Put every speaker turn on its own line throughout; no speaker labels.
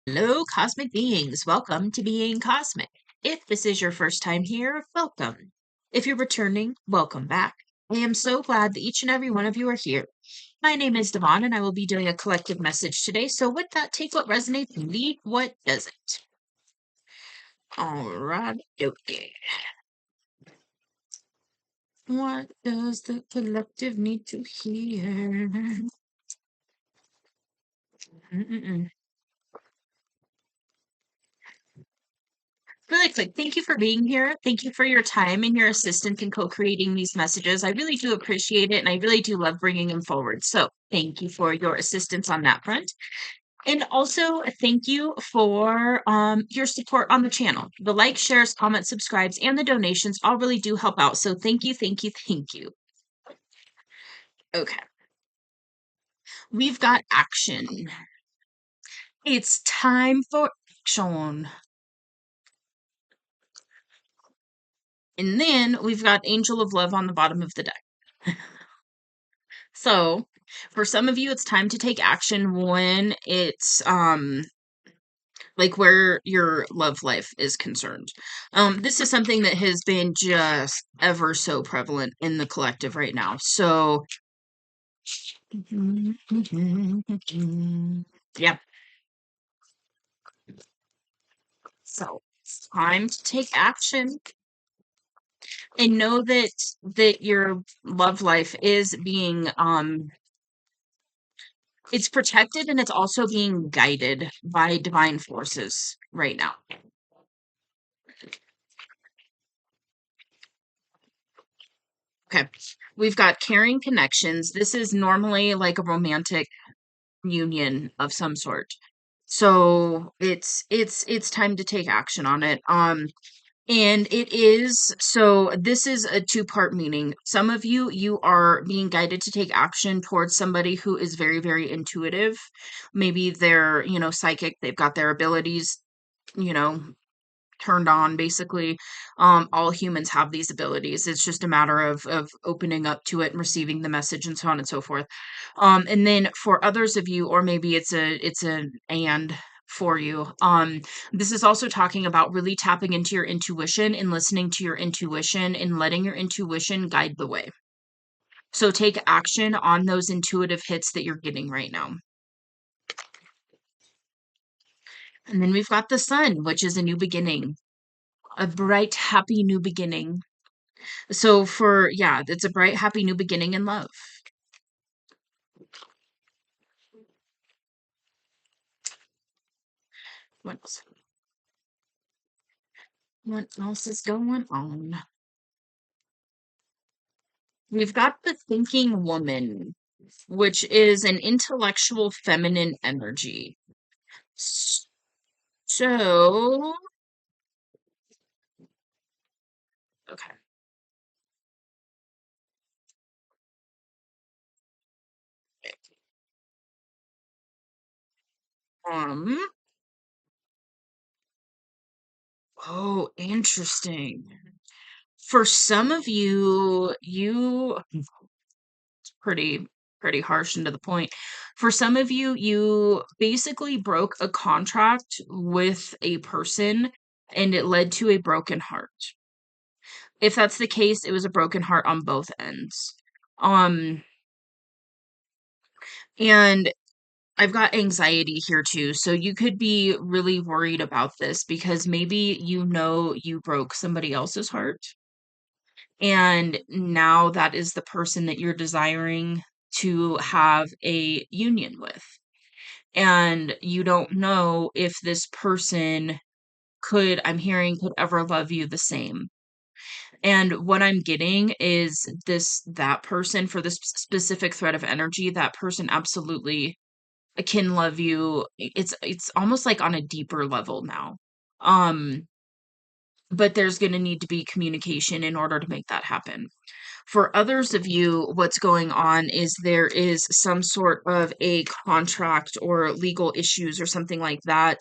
Hello, cosmic beings. Welcome to Being Cosmic. If this is your first time here, welcome. If you're returning, welcome back. I am so glad that each and every one of you are here. My name is Devon, and I will be doing a collective message today. So, with that, take what resonates and leave what doesn't. All right, okay. What does the collective need to hear? Mm-mm-mm. Really quick, thank you for being here. Thank you for your time and your assistance in co-creating these messages. I really do appreciate it, and I really do love bringing them forward. So thank you for your assistance on that front. And also thank you for your support on the channel. The likes, shares, comments, subscribes, and the donations all really do help out. So thank you, thank you, thank you. Okay, we've got action. It's time for action. And then we've got Angel of Love on the bottom of the deck. So, for some of you, it's time to take action when it's like where your love life is concerned. This is something that has been just ever so prevalent in the collective right now. So, yeah. So, it's time to take action and know that your love life is being it's protected and it's also being guided by divine forces right now. Okay. We've got caring connections. This is normally like a romantic union of some sort. So it's time to take action on it. And it is, so this is a two-part meaning. Some of you are being guided to take action towards somebody who is very, very intuitive. Maybe they're, psychic, they've got their abilities, you know, turned on basically. All humans have these abilities. It's just a matter of opening up to it and receiving the message and so on and so forth. And then for others of you, or maybe it's an and for you, this is also talking about really tapping into your intuition and listening to your intuition and letting your intuition guide the way. So take action on those intuitive hits that you're getting right now. And then we've got the sun, which is a new beginning, a bright, happy new beginning. So yeah, it's a bright, happy new beginning in love. What else? What else is going on? We've got the thinking woman, which is an intellectual feminine energy. So, okay. Um, oh, interesting. For some of you, pretty pretty harsh and to the point. For some of you, you basically broke a contract with a person and it led to a broken heart. If that's the case, it was a broken heart on both ends. Um and I've got anxiety here too. So you could be really worried about this because maybe you broke somebody else's heart and now that is the person that you're desiring to have a union with. And you don't know if this person I'm hearing, could ever love you the same. And what I'm getting is that person for this specific thread of energy, that person absolutely can love you. It's almost like on a deeper level now. Um, but there's going to need to be communication in order to make that happen. For others of you, what's going on is there is some sort of a contract or legal issues or something like that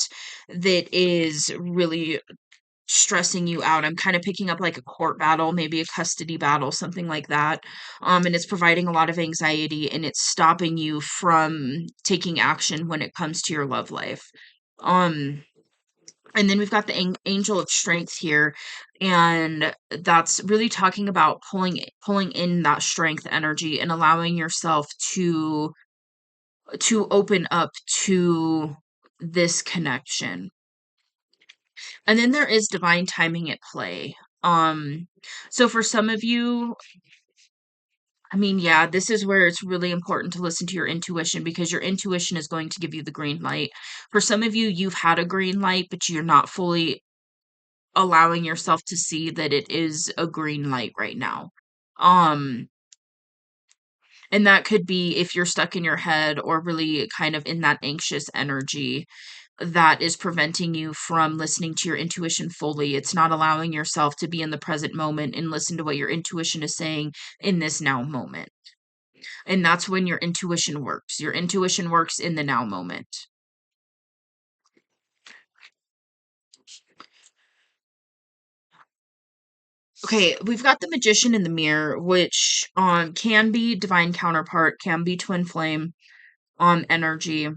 that is really stressing you out. I'm kind of picking up like a court battle, maybe a custody battle, something like that. And it's providing a lot of anxiety and it's stopping you from taking action when it comes to your love life. Um, and then we've got the angel of strength here, and that's really talking about pulling in that strength energy and allowing yourself to open up to this connection. And then there is divine timing at play. Um, so for some of you, I mean, yeah, this is where it's really important to listen to your intuition because your intuition is going to give you the green light. For some of you, you've had a green light, but you're not fully allowing yourself to see that it is a green light right now. Um, and that could be if you're stuck in your head or really kind of in that anxious energy that is preventing you from listening to your intuition fully. It's not allowing yourself to be in the present moment and listen to what your intuition is saying in this now moment. And that's when your intuition works. Your intuition works in the now moment. Okay, we've got the magician in the mirror, which can be divine counterpart, can be twin flame energy.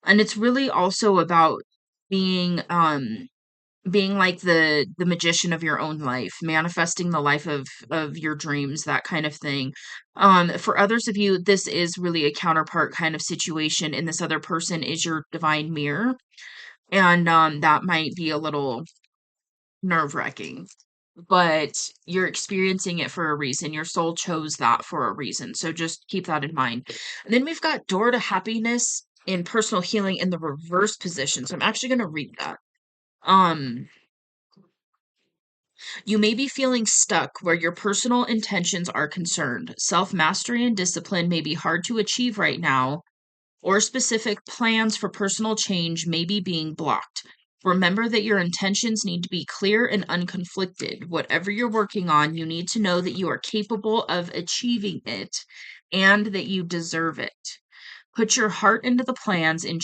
And it's really also about being being like the magician of your own life, manifesting the life of your dreams, that kind of thing. For others of you, this is really a counterpart kind of situation, and this other person is your divine mirror, and that might be a little nerve-wracking. But you're experiencing it for a reason. Your soul chose that for a reason. So just keep that in mind. And then we've got door to happiness and personal healing in the reverse position. So I'm actually going to read that. Um, You may be feeling stuck where your personal intentions are concerned. Self mastery and discipline may be hard to achieve right now, or specific plans for personal change may be being blocked. Remember that your intentions need to be clear and unconflicted. Whatever you're working on, you need to know that you are capable of achieving it and that you deserve it. Put your heart into the plans and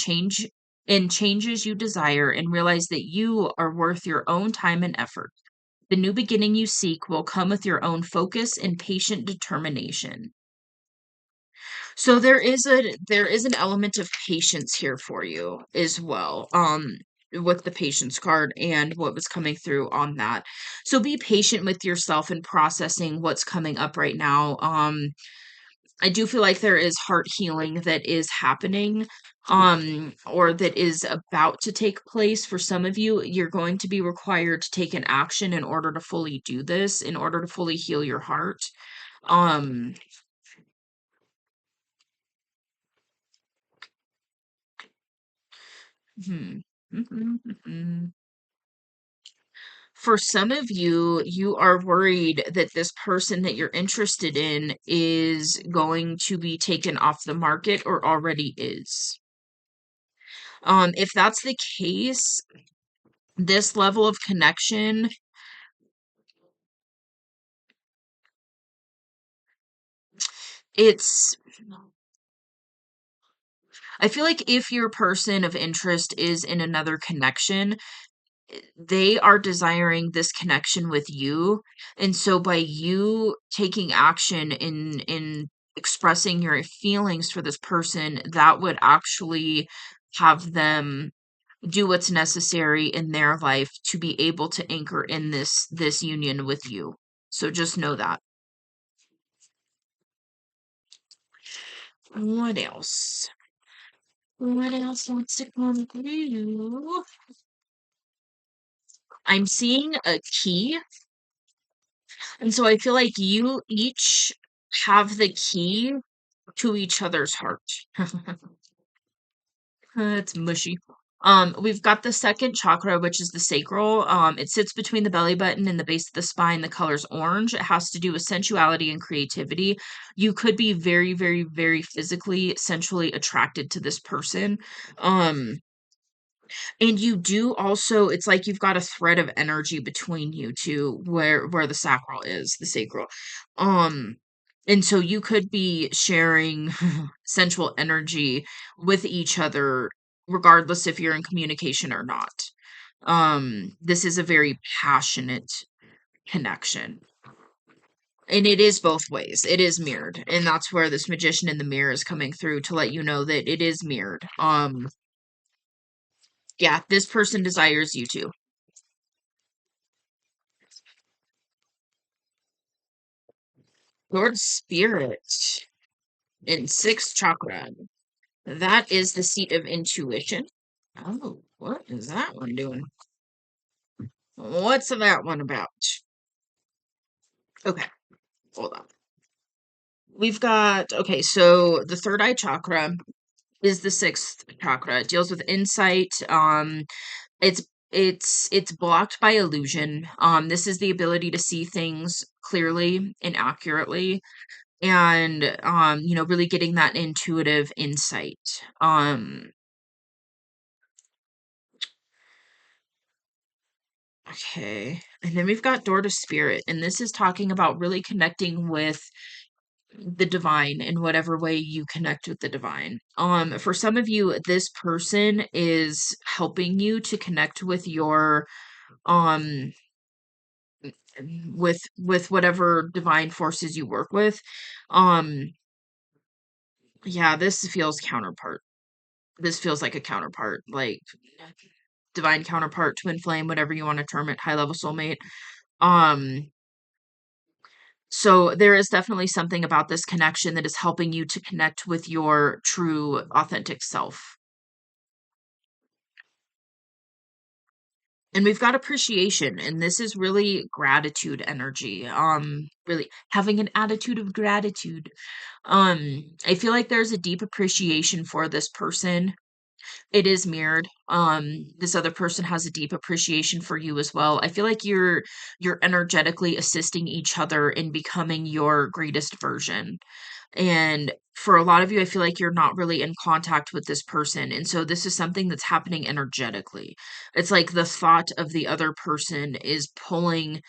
changes you desire and realize that you are worth your own time and effort. The new beginning you seek will come with your own focus and patient determination. So there is an element of patience here for you as well. With the patience card and what was coming through on that. So be patient with yourself and processing what's coming up right now. I do feel like there is heart healing that is happening, or that is about to take place. For some of you, you're going to be required to take an action in order to fully do this, in order to fully heal your heart. Um, hmm. For some of you, you are worried that this person that you're interested in is going to be taken off the market or already is. If that's the case, this level of connection, it's I feel like if your person of interest is in another connection, they are desiring this connection with you. And so by you taking action in expressing your feelings for this person, that would actually have them do what's necessary in their life to be able to anchor in this union with you. So just know that. What else? What else wants to come through? I'm seeing a key, and so I feel like you each have the key to each other's heart. It's mushy. We've got the second chakra, which is the sacral. It sits between the belly button and the base of the spine. The color's orange. It has to do with sensuality and creativity. You could be very, very, very physically, sensually attracted to this person. Um, And you do also, it's like you've got a thread of energy between you two where the sacral is, the sacral. Um, and so you could be sharing sensual energy with each other, regardless if you're in communication or not. This is a very passionate connection. And it is both ways. It is mirrored. And that's where this magician in the mirror is coming through to let you know that it is mirrored. Yeah, this person desires you too. Lord Spirit in sixth chakra. That is the seat of intuition. Oh, what is that one doing? What's that one about? Okay, hold on. We've got, okay, so the third eye chakra is the sixth chakra. It deals with insight. It's blocked by illusion. This is the ability to see things clearly and accurately, and really getting that intuitive insight. Okay. And then we've got door to spirit, and this is talking about really connecting with the divine in whatever way you connect with the divine. For some of you, this person is helping you to connect with your um with whatever divine forces you work with. Um yeah, this feels counterpart. This feels like a counterpart, like divine counterpart, twin flame, whatever you want to term it, high level soulmate. Um So there is definitely something about this connection that is helping you to connect with your true authentic self. And we've got appreciation, and this is really gratitude energy. Really having an attitude of gratitude. I feel like there's a deep appreciation for this person. It is mirrored. This other person has a deep appreciation for you as well. I feel like you're energetically assisting each other in becoming your greatest version. And for a lot of you, I feel like you're not really in contact with this person. And so this is something that's happening energetically. It's like the thought of the other person is pulling.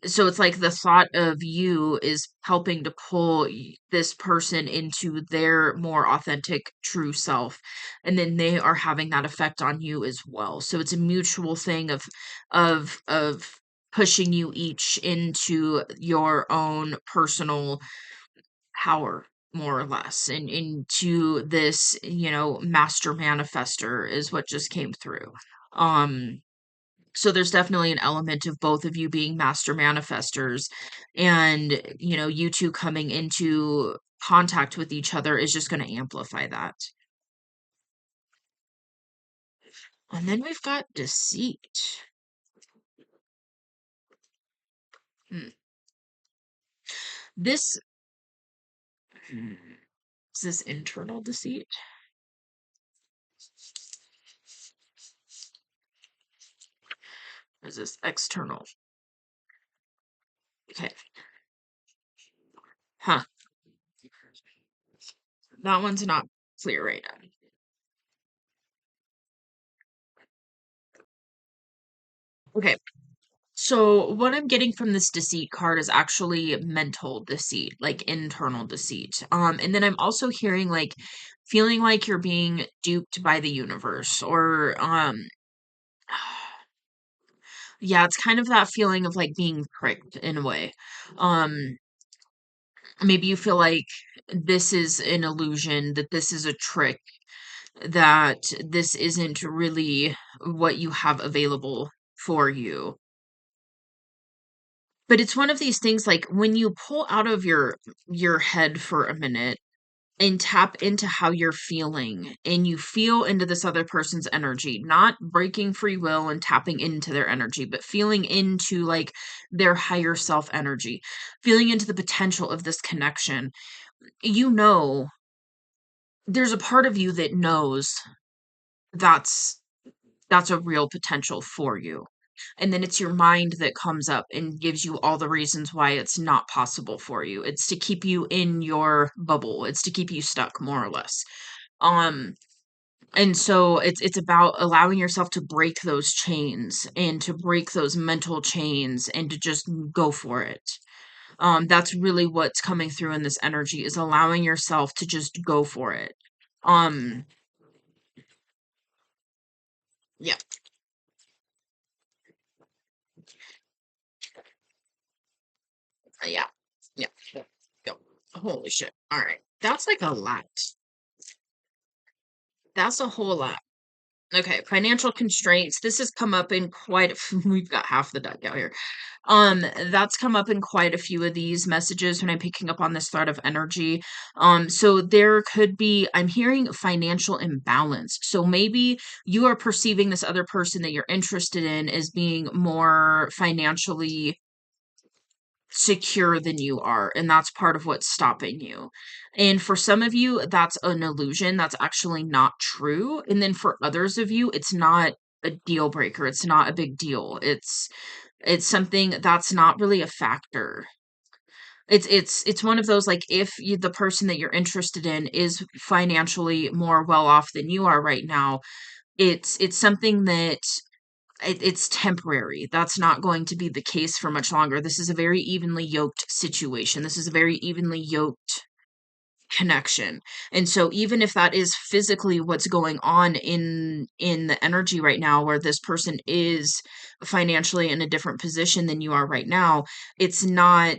So it's like the thought of you is helping to pull this person into their more authentic, true self. And then they are having that effect on you as well. So it's a mutual thing of pushing you each into your own personal power, more or less, and into this, master manifester is what just came through. um so there's definitely an element of both of you being master manifestors, and you two coming into contact with each other is just going to amplify that. And then we've got deceit. Hmm. This hmm, is this internal deceit? Or is this external? Okay. Huh. That one's not clear right now. Okay. So what I'm getting from this deceit card is actually mental deceit, like internal deceit. And then I'm also hearing like feeling like you're being duped by the universe, or yeah, it's kind of that feeling of like being tricked in a way. Um Maybe you feel like this is an illusion, that this is a trick, that this isn't really what you have available for you. But it's one of these things, like, when you pull out of your head for a minute and tap into how you're feeling, and you feel into this other person's energy, not breaking free will and tapping into their energy, but feeling into, like, their higher self energy, feeling into the potential of this connection. You know, there's a part of you that knows that's that's a real potential for you. And then it's your mind that comes up and gives you all the reasons why it's not possible for you. It's to keep you in your bubble. It's to keep you stuck, more or less. Um and so it's about allowing yourself to break those chains, and to break those mental chains, and to just go for it. That's really what's coming through in this energy, is allowing yourself to just go for it. Um yeah, yeah. Yeah. Go. Holy shit. All right. That's like a lot. That's a whole lot. Okay, financial constraints. This has come up in we've got half the deck out here. That's come up in quite a few of these messages when I'm picking up on this thread of energy. So there could be, I'm hearing financial imbalance. So maybe you are perceiving this other person that you're interested in as being more financially secure than you are, and that's part of what's stopping you. And for some of you, that's an illusion. That's actually not true. And then for others of you, it's not a deal breaker. It's not a big deal. It's something that's not really a factor. It's one of those, like, if the person that you're interested in is financially more well off than you are right now, it's something that it's temporary. That's not going to be the case for much longer. This is a very evenly yoked situation. This is a very evenly yoked connection. And so even if that is physically what's going on in the energy right now, where this person is financially in a different position than you are right now, it's not,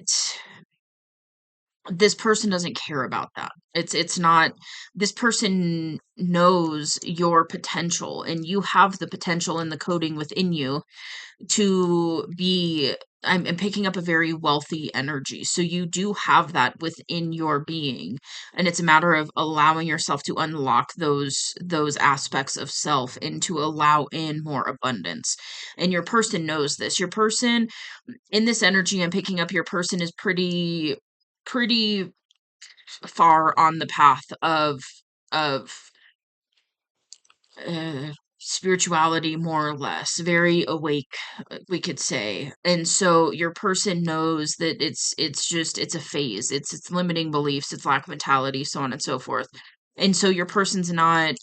this person doesn't care about that. It's not, this person knows your potential, and you have the potential in the coding within you to be, I'm picking up a very wealthy energy. So you do have that within your being. And it's a matter of allowing yourself to unlock those aspects of self and to allow in more abundance. And your person knows this. Your person in this energy I'm picking up, your person is pretty far on the path of spirituality, more or less, very awake, we could say. And so your person knows that it's just, it's a phase, it's limiting beliefs, it's lack mentality, so on and so forth. And so your person's not,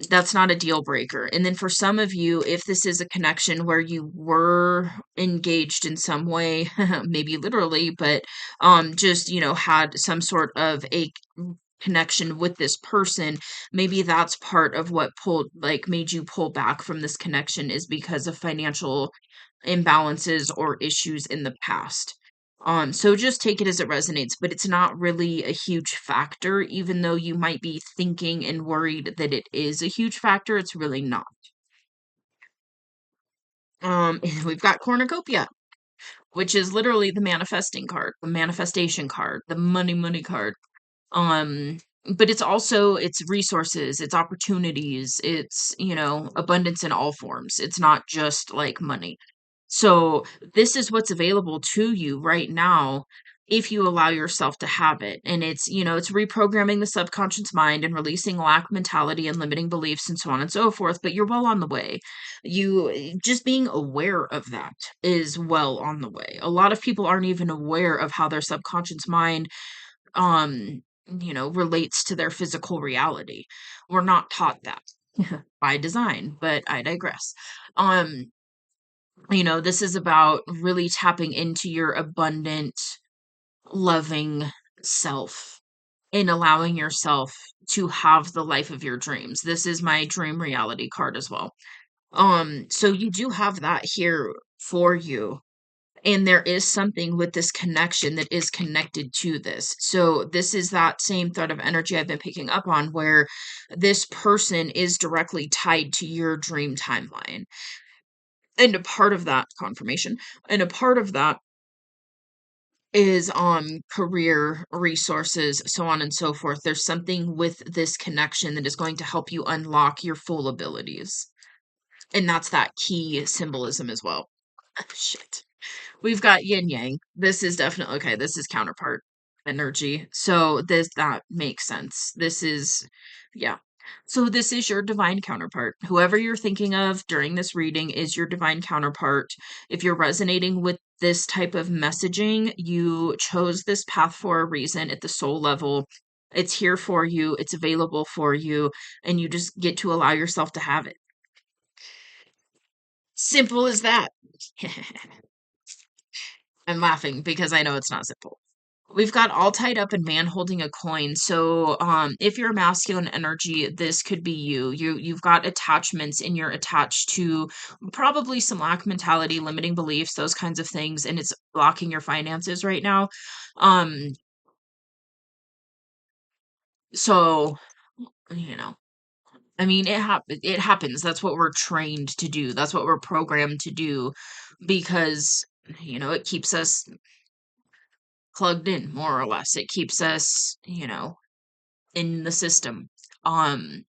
that's not a deal breaker. And then for some of you, if this is a connection where you were engaged in some way, maybe literally, but just, had some sort of a connection with this person, maybe that's part of what made you pull back from this connection, is because of financial imbalances or issues in the past. So just take it as it resonates, but it's not really a huge factor, even though you might be thinking and worried that it is a huge factor, it's really not. And we've got cornucopia, which is literally the manifesting card, the manifestation card, the money card. Um, but it's also, it's resources, it's opportunities, it's, abundance in all forms. It's not just like money. So this is what's available to you right now if you allow yourself to have it. And it's reprogramming the subconscious mind and releasing lack mentality and limiting beliefs and so on and so forth, but you're well on the way. You just being aware of that is well on the way. A lot of people aren't even aware of how their subconscious mind um relates to their physical reality. We're not taught that by design, but I digress. This is about really tapping into your abundant, loving self and allowing yourself to have the life of your dreams. This is my dream reality card as well. So you do have that here for you. And there is something with this connection that is connected to this. So this is that same thread of energy I've been picking up on, where this person is directly tied to your dream timeline. And a part of that confirmation, and a part of that is career resources, so on and so forth. There's something with this connection that is going to help you unlock your full abilities. And that's that key symbolism as well. Shit. We've got yin yang. This is definitely okay. This is counterpart energy. So that makes sense. This is, yeah. So this is your divine counterpart. Whoever you're thinking of during this reading is your divine counterpart. If you're resonating with this type of messaging, you chose this path for a reason at the soul level. It's here for you, it's available for you, and you just get to allow yourself to have it. Simple as that. I'm laughing because I know it's not simple. We've got all tied up and man holding a coin. So, if you're a masculine energy, this could be you. You've got attachments and you're attached to probably some lack mentality, limiting beliefs, those kinds of things, and it's blocking your finances right now. Um, so, you know, I mean, it happens. That's what we're trained to do. That's what we're programmed to do because, it keeps us plugged in more or less. It keeps us, in the system. Um,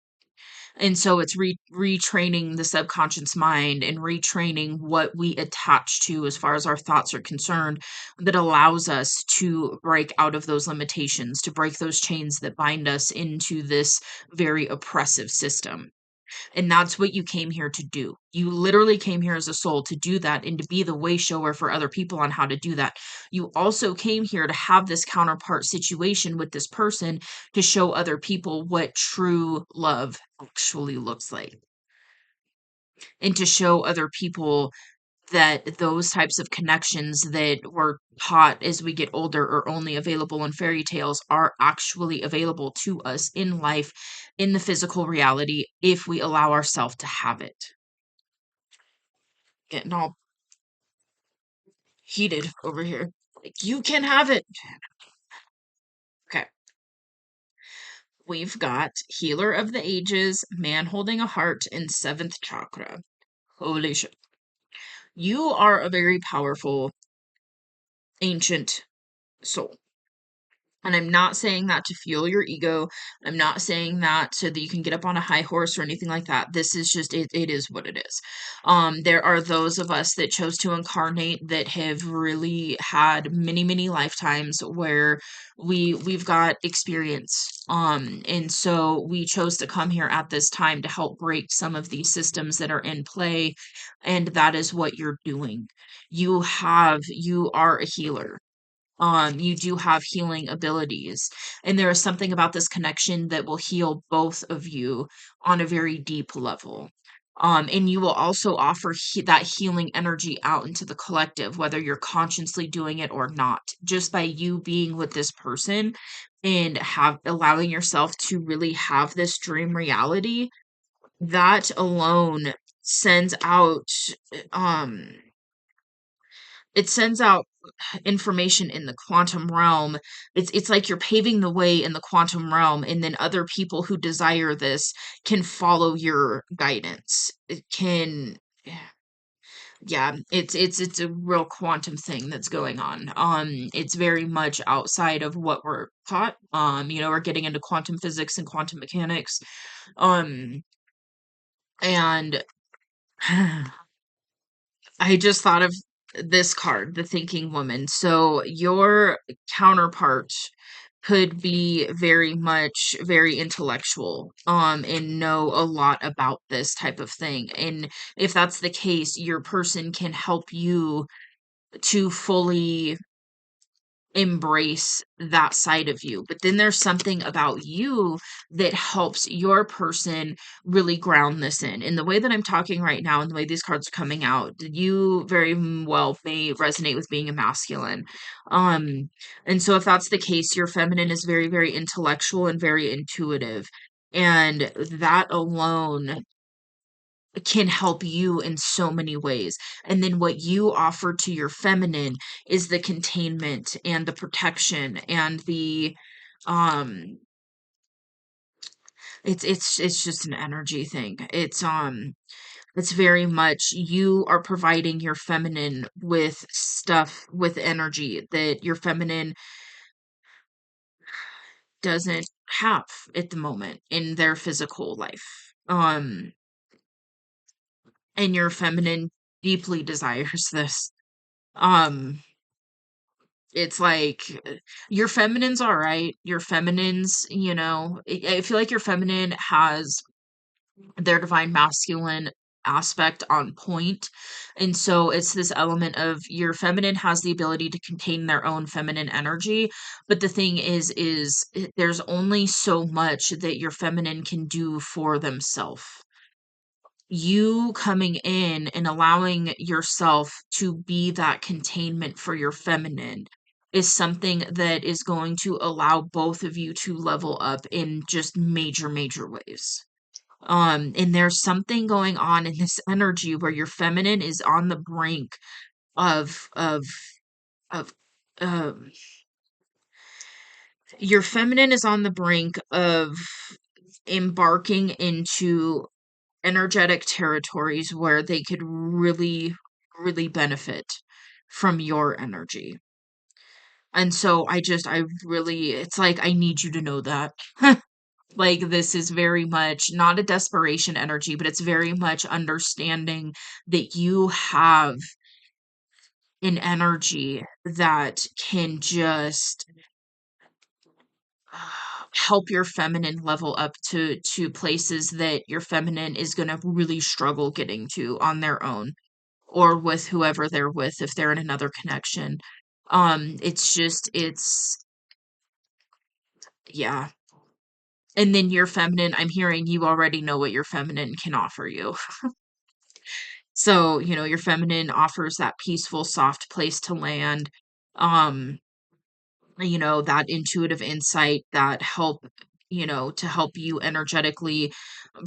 and so it's retraining the subconscious mind and retraining what we attach to as far as our thoughts are concerned that allows us to break out of those limitations, to break those chains that bind us into this very oppressive system. And that's what you came here to do. You literally came here as a soul to do that and to be the way shower for other people on how to do that. You also came here to have this counterpart situation with this person to show other people what true love actually looks like and to show other people that those types of connections that we're taught as we get older are only available in fairy tales are actually available to us in life, in the physical reality, if we allow ourselves to have it. Getting all heated over here. Like, you can have it. Okay. We've got Healer of the Ages, Man Holding a Heart, and Seventh Chakra. Holy shit. You are a very powerful, ancient soul. And I'm not saying that to fuel your ego. I'm not saying that so that you can get up on a high horse or anything like that. This is just it is what it is. There are those of us that chose to incarnate that have really had many, many lifetimes where we've got experience. And so we chose to come here at this time to help break some of these systems that are in play. And that is what you're doing. You are a healer. You do have healing abilities, and there is something about this connection that will heal both of you on a very deep level. And you will also offer that healing energy out into the collective, whether you're consciously doing it or not, just by you being with this person and have allowing yourself to really have this dream reality. That alone sends out, um, it sends out information in the quantum realm. It's like you're paving the way in the quantum realm, and then other people who desire this can follow your guidance. It can yeah, it's a real quantum thing that's going on. It's very much outside of what we're taught. We're getting into quantum physics and quantum mechanics. Um and I just thought of this card, the thinking woman. So your counterpart could be very much very intellectual and know a lot about this type of thing. And if that's the case, your person can help you to fully embrace that side of you. But then there's something about you that helps your person really ground this in. In the way that I'm talking right now and the way these cards are coming out, you very well may resonate with being a masculine. Um, and so if that's the case, your feminine is very, very intellectual and very intuitive. And that alone can help you in so many ways. And then what you offer to your feminine is the containment and the protection and the um it's just an energy thing. It's very much you are providing your feminine with stuff with energy that your feminine doesn't have at the moment in their physical life. And your feminine deeply desires this. Um It's like, your feminine's alright. Your feminine's, I feel like your feminine has their divine masculine aspect on point. And so it's this element of your feminine has the ability to contain their own feminine energy. But the thing is there's only so much that your feminine can do for themselves. You coming in and allowing yourself to be that containment for your feminine is something that is going to allow both of you to level up in just major, major ways. And there's something going on in this energy where your feminine is on the brink of um your feminine is on the brink of embarking into energetic territories where they could really, really benefit from your energy. And so I really, it's like, I need you to know that. Like, this is very much not a desperation energy, but it's very much understanding that you have an energy that can just help your feminine level up to places that your feminine is going to really struggle getting to on their own, or with whoever they're with if they're in another connection. It's just it's yeah. And then your feminine, I'm hearing you already know what your feminine can offer you. So, your feminine offers that peaceful, soft place to land. Um, that intuitive insight that to help you energetically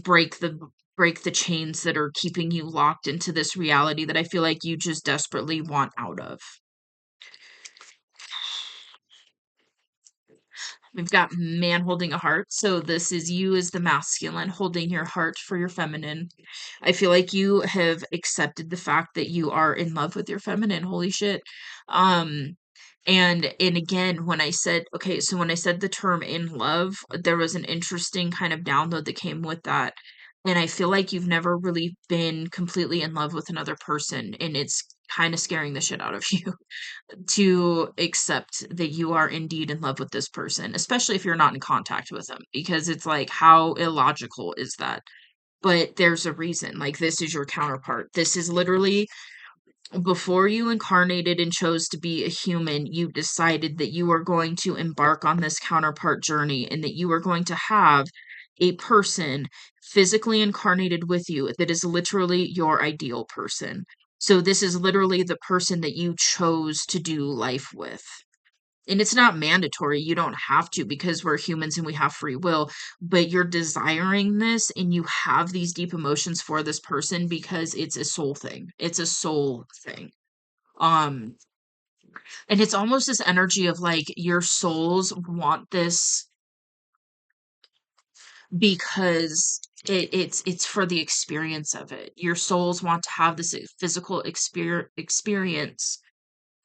break the break the chains that are keeping you locked into this reality that I feel like you just desperately want out of. We've got man holding a heart. So this is you as the masculine holding your heart for your feminine. I feel like you have accepted the fact that you are in love with your feminine. Holy shit. Um and again, when I said, okay, so when I said the term in love, there was an interesting kind of download that came with that. And I feel like you've never really been completely in love with another person, and it's kind of scaring the shit out of you to accept that you are indeed in love with this person, especially if you're not in contact with them, because it's like, how illogical is that? But there's a reason. Like, this is your counterpart. This is literally before you incarnated and chose to be a human, you decided that you are going to embark on this counterpart journey and that you are going to have a person physically incarnated with you that is literally your ideal person. So, this is literally the person that you chose to do life with. And it's not mandatory. You don't have to, because we're humans and we have free will, but you're desiring this and you have these deep emotions for this person because it's a soul thing. It's a soul thing. Um and it's almost this energy of like your souls want this because it's for the experience of it. Your souls want to have this physical experience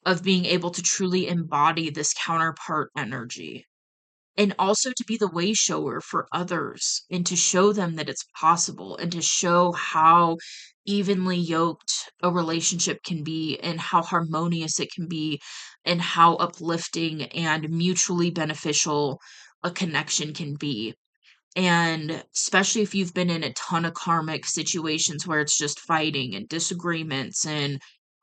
of being able to truly embody this counterpart energy, and also to be the way shower for others and to show them that it's possible and to show how evenly yoked a relationship can be and how harmonious it can be and how uplifting and mutually beneficial a connection can be. And especially if you've been in a ton of karmic situations where it's just fighting and disagreements and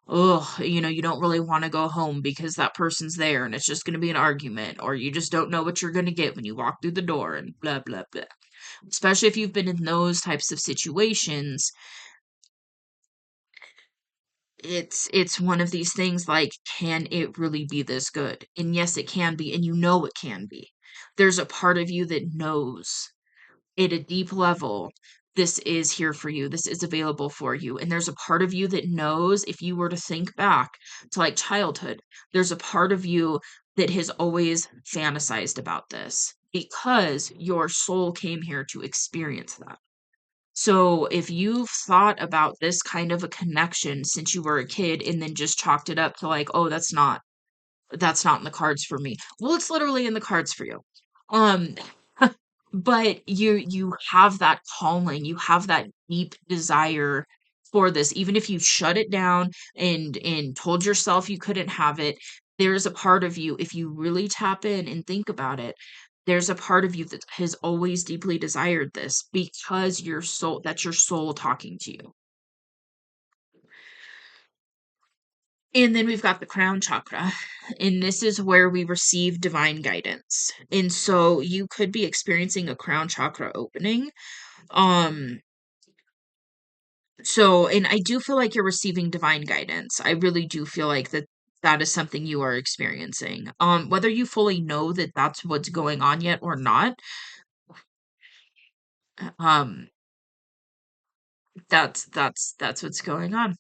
you don't really want to go home because that person's there and it's just going to be an argument, or you just don't know what you're going to get when you walk through the door and blah, blah, blah. Especially if you've been in those types of situations, it's one of these things like, can it really be this good? And yes, it can be, and you know it can be. There's a part of you that knows at a deep level, this is here for you. This is available for you. And there's a part of you that knows, if you were to think back to like childhood, there's a part of you that has always fantasized about this because your soul came here to experience that. So if you've thought about this kind of a connection since you were a kid and then just chalked it up to like, oh, that's not in the cards for me. Well, it's literally in the cards for you. Um, but you have that calling, you have that deep desire for this, even if you shut it down and told yourself you couldn't have it. There's a part of you, if you really tap in and think about it, there's a part of you that has always deeply desired this because that's your soul talking to you. And then we've got the crown chakra, and this is where we receive divine guidance. And so you could be experiencing a crown chakra opening. Um, and I do feel like you're receiving divine guidance. I really do feel like that is something you are experiencing. Whether you fully know that that's what's going on yet or not, um, that's what's going on.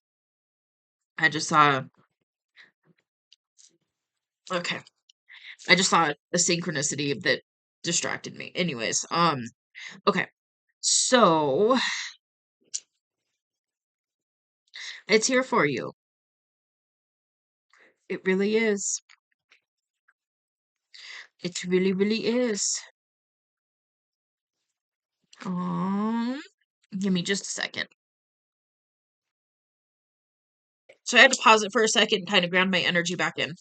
I just saw, okay. I just saw a synchronicity that distracted me. Anyways, Okay. So it's here for you. It really is. It really, really is. Um, Give me just a second. So I had to pause it for a second and kind of ground my energy back in.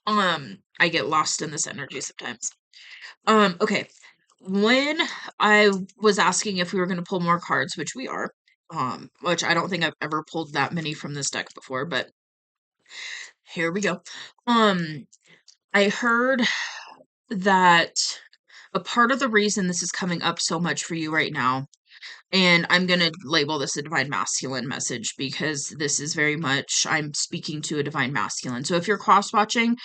I get lost in this energy sometimes. Okay. When I was asking if we were going to pull more cards, which we are, which I don't think I've ever pulled that many from this deck before, but here we go. Um, I heard that a part of the reason this is coming up so much for you right now, and I'm going to label this a divine masculine message because this is very much, I'm speaking to a divine masculine. So if you're cross watching,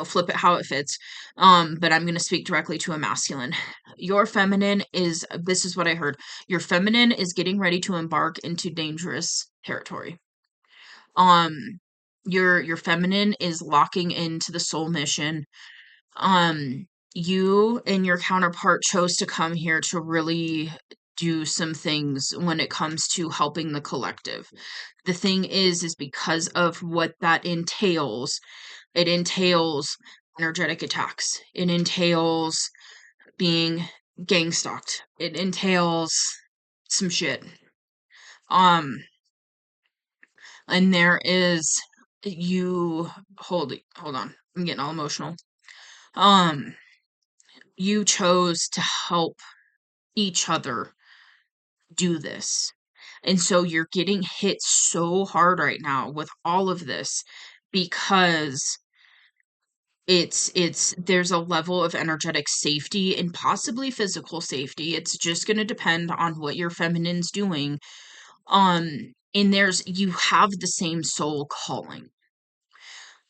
flip it how it fits. But I'm going to speak directly to a masculine. Your feminine is, this is what I heard. Your feminine is getting ready to embark into dangerous territory. Um, your feminine is locking into the soul mission. um you and your counterpart chose to come here to really do some things when it comes to helping the collective. The thing is because of what that entails, it entails energetic attacks, it entails being gang stalked, it entails some shit. um and there is, you hold on, I'm getting all emotional. um you chose to help each other do this. And so you're getting hit so hard right now with all of this because it's there's a level of energetic safety and possibly physical safety. It's just going to depend on what your feminine's doing. And there's, you have the same soul calling.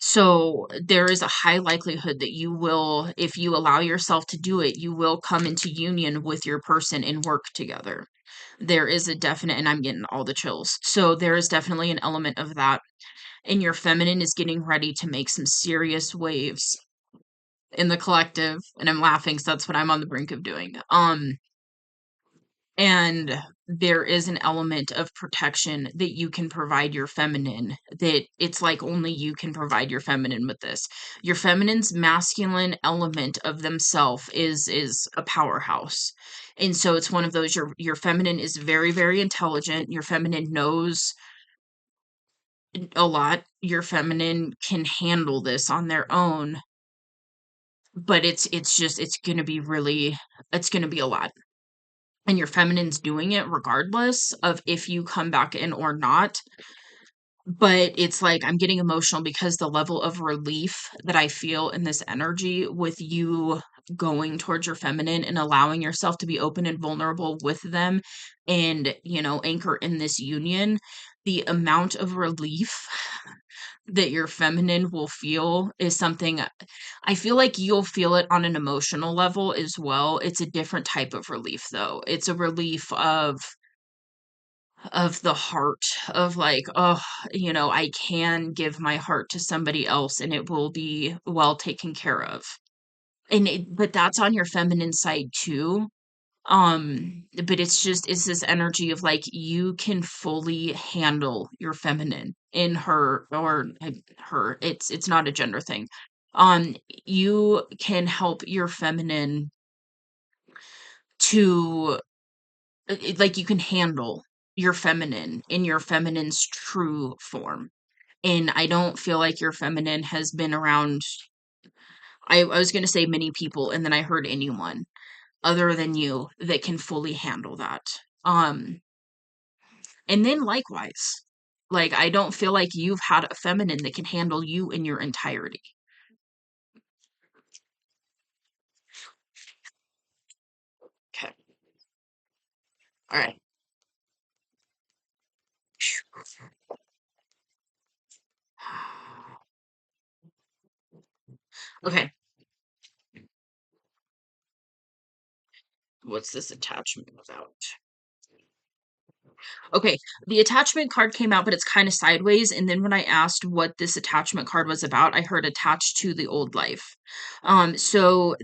So there is a high likelihood that you will, if you allow yourself to do it, you will come into union with your person and work together. There is a definite, and I'm getting all the chills. So there is definitely an element of that. And your feminine is getting ready to make some serious waves in the collective. And I'm laughing, so that's what I'm on the brink of doing. And there is an element of protection that you can provide your feminine, that it's like only you can provide your feminine with this. Your feminine's masculine element of themself is a powerhouse. And so it's one of those, your feminine is very, very intelligent. Your feminine knows a lot. Your feminine can handle this on their own, but it's just, it's going to be really, it's going to be a lot. And your feminine's doing it regardless of if you come back in or not. But it's like I'm getting emotional because the level of relief that I feel in this energy with you going towards your feminine and allowing yourself to be open and vulnerable with them and, anchor in this union, the amount of relief that your feminine will feel is something I feel like you'll feel it on an emotional level as well. It's a different type of relief though. It's a relief of the heart, of like, oh, I can give my heart to somebody else and it will be well taken care of. But that's on your feminine side too. But it's this energy of like you can fully handle your feminine in her, or her, it's not a gender thing. You can help your feminine to, like, you can handle your feminine in your feminine's true form. And I don't feel like your feminine has been around, I was going to say many people, and then I heard anyone other than you that can fully handle that. Um, and then likewise, like, I don't feel like you've had a feminine that can handle you in your entirety. Okay. All right. Okay. What's this attachment about? Okay, the attachment card came out, but it's kind of sideways. And then when I asked what this attachment card was about, I heard attached to the old life. So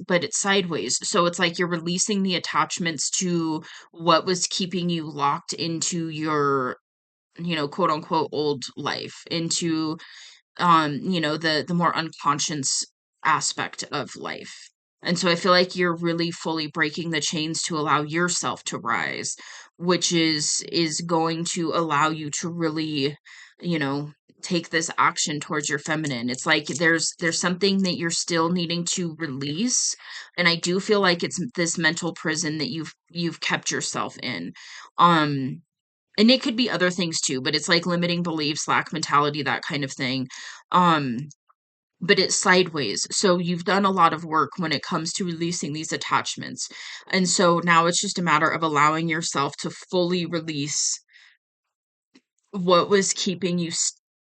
but it's sideways. So it's like you're releasing the attachments to what was keeping you locked into your, quote unquote old life, into the more unconscious aspect of life. And so I feel like you're really fully breaking the chains to allow yourself to rise, which is going to allow you to really, you know, take this action towards your feminine. It's like there's something that you're still needing to release, and I do feel like it's this mental prison that you've kept yourself in. Um and it could be other things too, but it's like limiting beliefs, lack mentality, that kind of thing. Um, but it's sideways. So you've done a lot of work when it comes to releasing these attachments. And so now it's just a matter of allowing yourself to fully release what was keeping you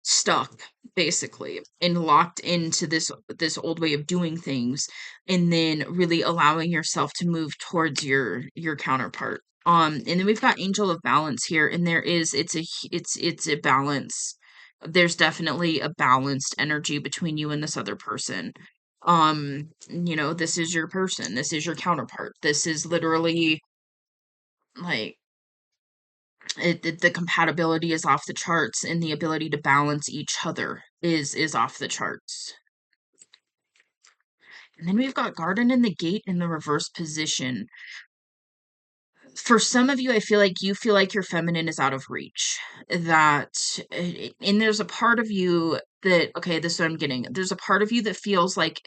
stuck, basically, and locked into this old way of doing things, and then really allowing yourself to move towards your counterpart. And then we've got angel of balance here, and it's a balance. There's definitely a balanced energy between you and this other person. This is your person, this is your counterpart, this is literally like the compatibility is off the charts, and the ability to balance each other is off the charts. And then we've got garden in the gate in the reverse position. For some of you, I feel like you feel like your feminine is out of reach. That and there's a part of you that, okay, this is what I'm getting. There's a part of you that feels like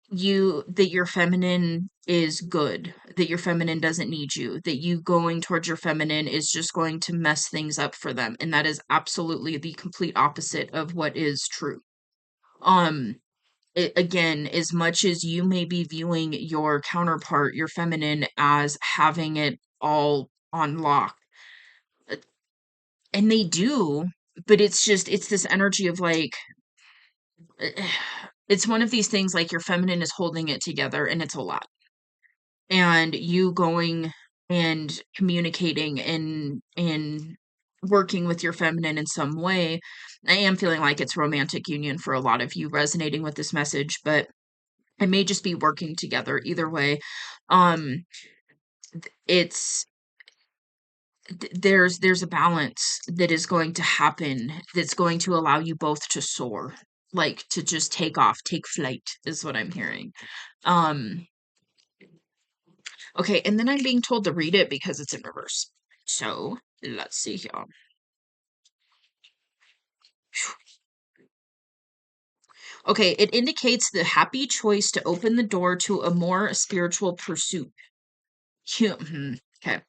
your feminine is good, that your feminine doesn't need you, that you going towards your feminine is just going to mess things up for them, and that is absolutely the complete opposite of what is true. um again, as much as you may be viewing your counterpart, your feminine, as having it all on lock, uh, and they do, but it's this energy of like, it's one of these things, like your feminine is holding it together, and it's a lot. And you going and communicating and working with your feminine in some way. I am feeling like it's romantic union for a lot of you resonating with this message, but it may just be working together either way. um it's there's a balance that is going to happen, that's going to allow you both to soar, like to just take off, take flight, is what I'm hearing. um Okay, and then I'm being told to read it because it's in reverse. So let's see here. Okay, it indicates the happy choice to open the door to a more spiritual pursuit. Okay,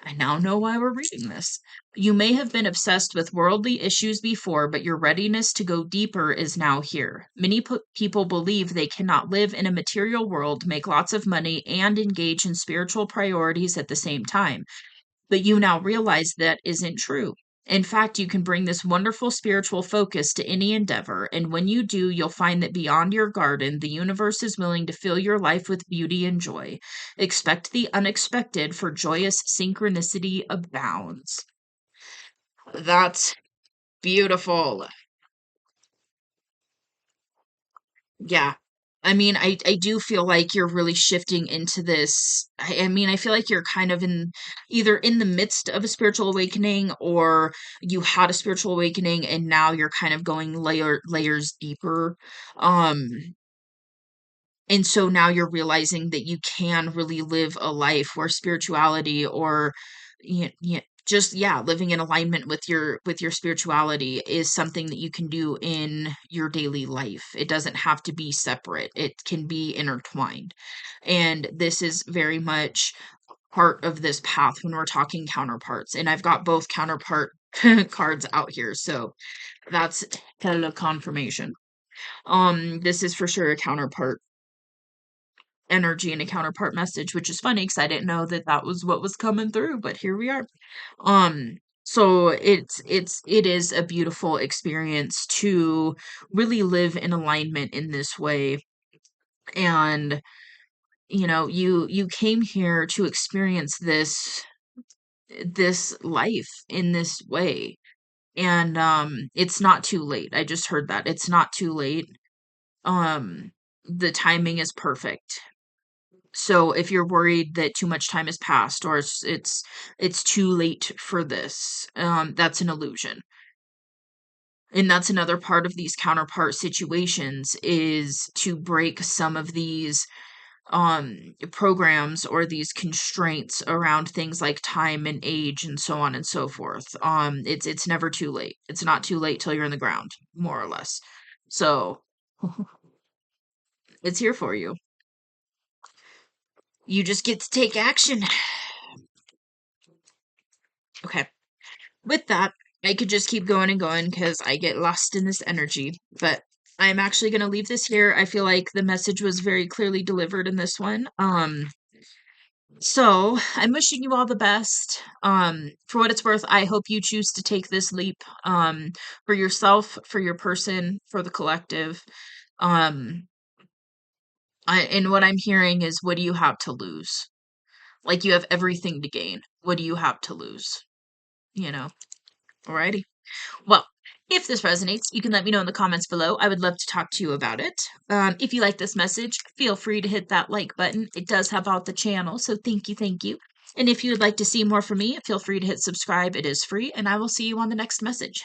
I now know why we're reading this. You may have been obsessed with worldly issues before, but your readiness to go deeper is now here. Many people believe they cannot live in a material world, make lots of money, and engage in spiritual priorities at the same time. But you now realize that isn't true. In fact, you can bring this wonderful spiritual focus to any endeavor, and when you do, you'll find that beyond your garden, the universe is willing to fill your life with beauty and joy. Expect the unexpected, for joyous synchronicity abounds. That's beautiful. Yeah. I mean, I do feel like you're really shifting into this. I mean, I feel like you're kind of in either in the midst of a spiritual awakening, or you had a spiritual awakening and now you're kind of going layers deeper. Um, and so now you're realizing that you can really live a life where spirituality, or just, yeah, living in alignment with your spirituality is something that you can do in your daily life. It doesn't have to be separate. It can be intertwined. And this is very much part of this path when we're talking counterparts. And I've got both counterpart cards out here. So that's hella confirmation. This is for sure a counterpart energy and a counterpart message, which is funny because I didn't know that that was what was coming through, but here we are. So it is a beautiful experience to really live in alignment in this way. And you came here to experience this this life in this way. And it's not too late. I just heard that. It's not too late. Um the timing is perfect. So if you're worried that too much time has passed or it's too late for this, that's an illusion. And that's another part of these counterpart situations is to break some of these programs or these constraints around things like time and age and so on and so forth. It's never too late. It's not too late till you're in the ground, more or less. So it's here for you. You just get to take action. Okay. With that, I could just keep going and going because I get lost in this energy. But I'm actually going to leave this here. I feel like the message was very clearly delivered in this one. So I'm wishing you all the best. For what it's worth, I hope you choose to take this leap, for yourself, for your person, for the collective. Um, and what I'm hearing is, what do you have to lose? Like you have everything to gain. What do you have to lose? You know? Alrighty. Well, if this resonates, you can let me know in the comments below. I would love to talk to you about it. If you like this message, feel free to hit that like button. It does help out the channel, so thank you, thank you. And if you would like to see more from me, feel free to hit subscribe. It is free, and I will see you on the next message.